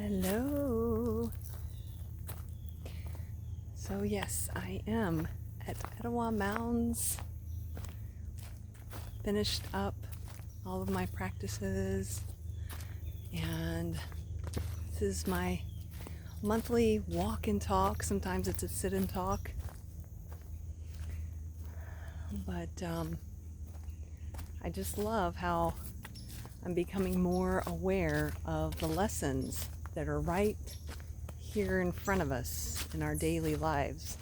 Hello. So yes, I am at Etowah Mounds. Finished up all of my practices, and this is my monthly walk and talk. Sometimes it's a sit and talk, but I just love how I'm becoming more aware of the lessons that are right here in front of us in our daily lives.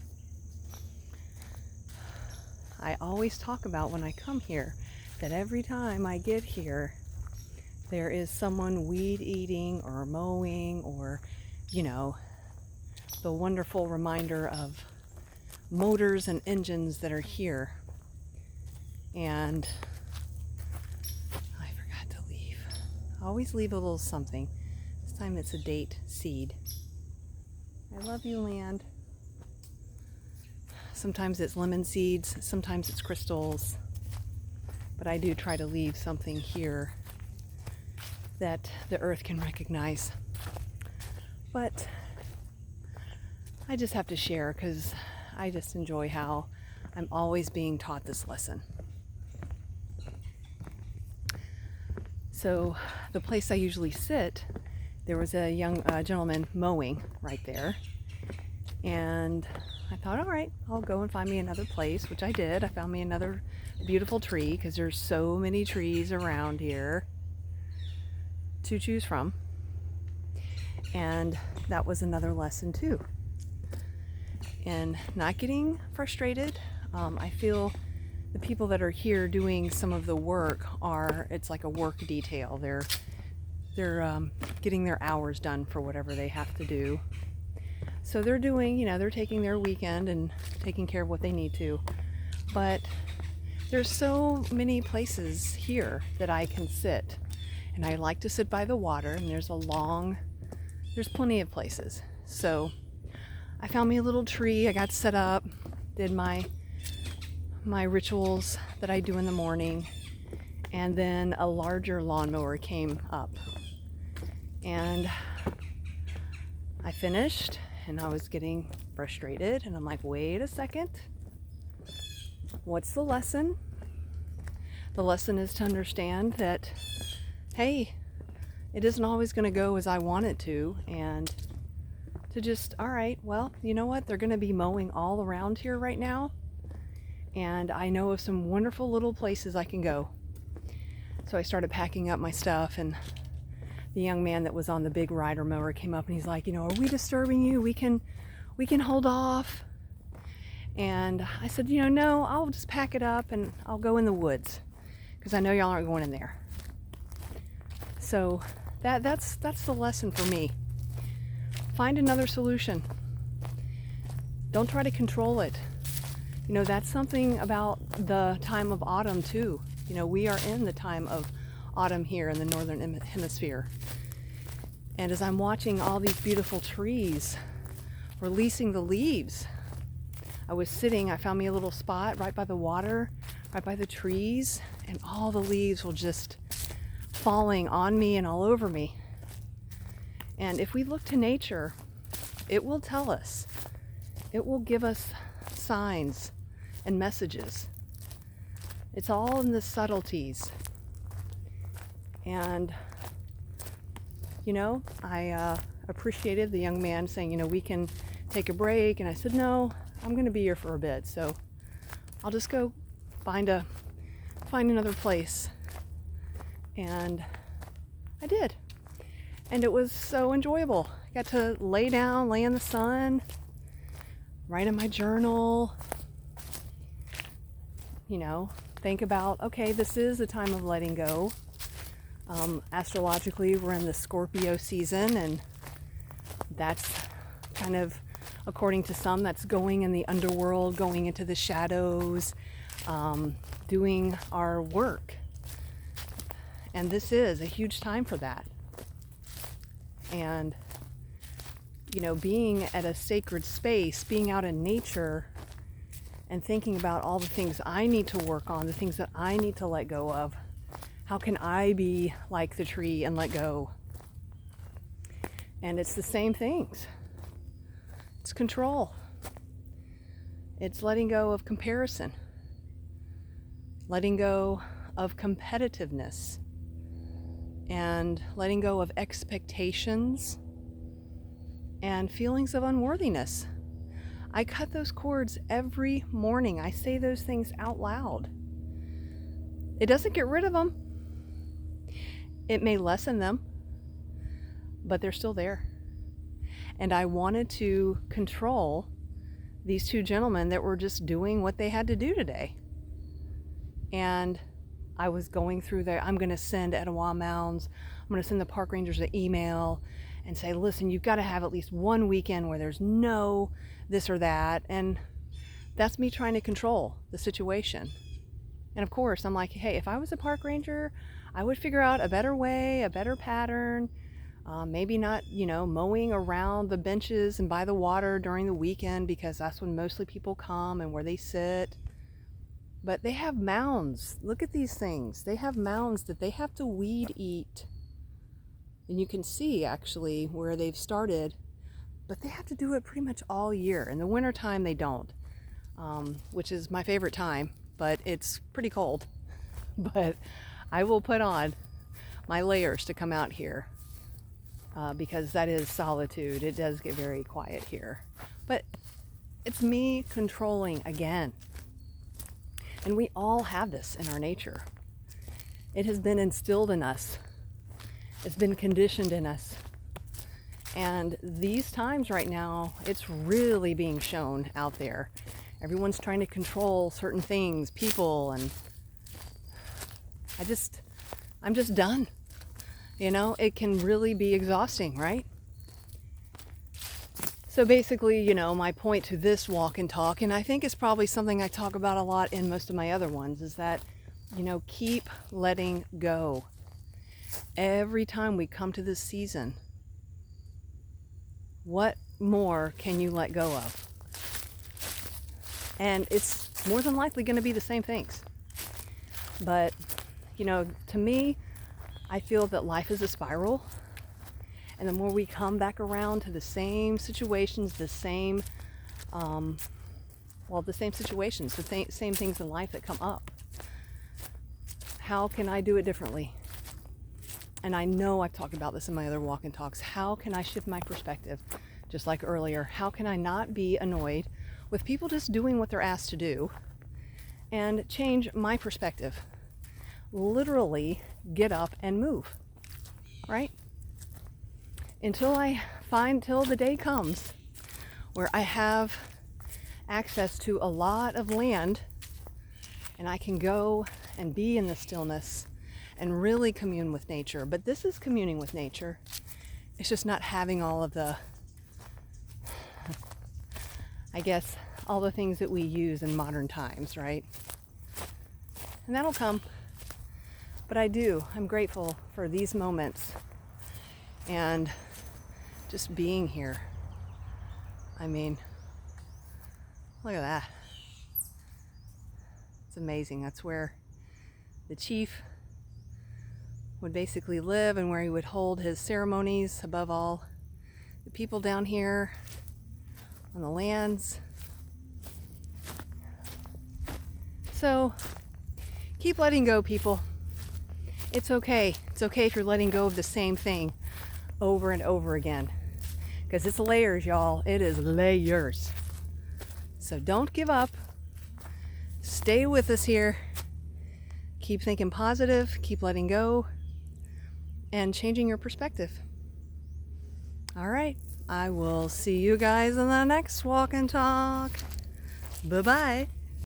I always talk about when I come here that every time I get here, there is someone weed eating or mowing, or, the wonderful reminder of motors and engines that are here. And I forgot to leave. I always leave a little something. This time it's a date seed. I love you, land. Sometimes it's lemon seeds, sometimes it's crystals, but I do try to leave something here that the earth can recognize. But I just have to share because I just enjoy how I'm always being taught this lesson. So the place I usually sit, there was a young gentleman mowing right there, and I thought, all right, I'll go and find me another place, which I did. I found me another beautiful tree because there's so many trees around here to choose from. And that was another lesson too. In not getting frustrated, I feel the people that are here doing some of the work it's like a work detail. They're getting their hours done for whatever they have to do. So they're doing, they're taking their weekend and taking care of what they need to. But there's so many places here that I can sit. And I like to sit by the water, and there's plenty of places. So I found me a little tree. I got set up, did my rituals that I do in the morning, and then a larger lawnmower came up. And I finished, and I was getting frustrated, and I'm like, wait a second. What's the lesson? The lesson is to understand that, hey, it isn't always going to go as I want it to, and to just, all right, well, you know what? They're going to be mowing all around here right now, and I know of some wonderful little places I can go. So I started packing up my stuff, and the young man that was on the big rider mower came up, and he's like, are we disturbing you? We can hold off. And I said, no, I'll just pack it up and I'll go in the woods because I know y'all aren't going in there. So that's the lesson for me. Find another solution. Don't try to control it. That's something about the time of autumn too. We are in the time of autumn here in the northern hemisphere. And as I'm watching all these beautiful trees releasing the leaves, I found me a little spot right by the water, right by the trees, and all the leaves were just falling on me and all over me. And if we look to nature, it will tell us. It will give us signs and messages. It's all in the subtleties. And, I appreciated the young man saying, we can take a break. And I said, no, I'm going to be here for a bit. So I'll just go find another place. And I did. And it was so enjoyable. I got to lay in the sun, write in my journal, think about, okay, this is a time of letting go. Astrologically, we're in the Scorpio season, and that's kind of, according to some, that's going in the underworld, going into the shadows, doing our work. And this is a huge time for that. And, being at a sacred space, being out in nature, and thinking about all the things I need to work on, the things that I need to let go of. How can I be like the tree and let go? And it's the same things. It's control. It's letting go of comparison. Letting go of competitiveness. And letting go of expectations and feelings of unworthiness. I cut those cords every morning. I say those things out loud. It doesn't get rid of them. It may lessen them, but they're still there. And I wanted to control these two gentlemen that were just doing what they had to do today. And I was going through there. I'm going to send Etowah Mounds, I'm going to send the park rangers an email and say, listen, you've got to have at least one weekend where there's no this or that. And that's me trying to control the situation. And of course, I'm like, hey, if I was a park ranger, I would figure out a better way, a better pattern. Maybe not, mowing around the benches and by the water during the weekend, because that's when mostly people come and where they sit. But they have mounds. Look at these things. They have mounds that they have to weed eat. And you can see actually where they've started, but they have to do it pretty much all year. In the wintertime, they don't, which is my favorite time, but it's pretty cold. But I will put on my layers to come out here because that is solitude. It does get very quiet here. But it's me controlling again. And we all have this in our nature. It has been instilled in us. It's been conditioned in us. And these times right now, it's really being shown out there. Everyone's trying to control certain things, people, and I'm just done. It can really be exhausting, right? So basically, my point to this walk and talk, and I think it's probably something I talk about a lot in most of my other ones, is that, keep letting go. Every time we come to this season, what more can you let go of? And it's more than likely going to be the same things. But, to me, I feel that life is a spiral. And the more we come back around to the same situations, the same situations, the same things in life that come up. How can I do it differently? And I know I've talked about this in my other walk and talks. How can I shift my perspective? Just like earlier, how can I not be annoyed with people just doing what they're asked to do and change my perspective? Literally get up and move, right? Until the day comes where I have access to a lot of land and I can go and be in the stillness and really commune with nature. But this is communing with nature. It's just not having all of the, all the things that we use in modern times, right? And that'll come. But I'm grateful for these moments and just being here. I mean, look at that. It's amazing. That's where the chief would basically live and where he would hold his ceremonies above all the people down here on the lands. So keep letting go, people. It's okay. It's okay if you're letting go of the same thing over and over again. Because it's layers, y'all. It is layers. So don't give up. Stay with us here. Keep thinking positive. Keep letting go. And changing your perspective. All right. I will see you guys in the next walk and talk. Bye-bye.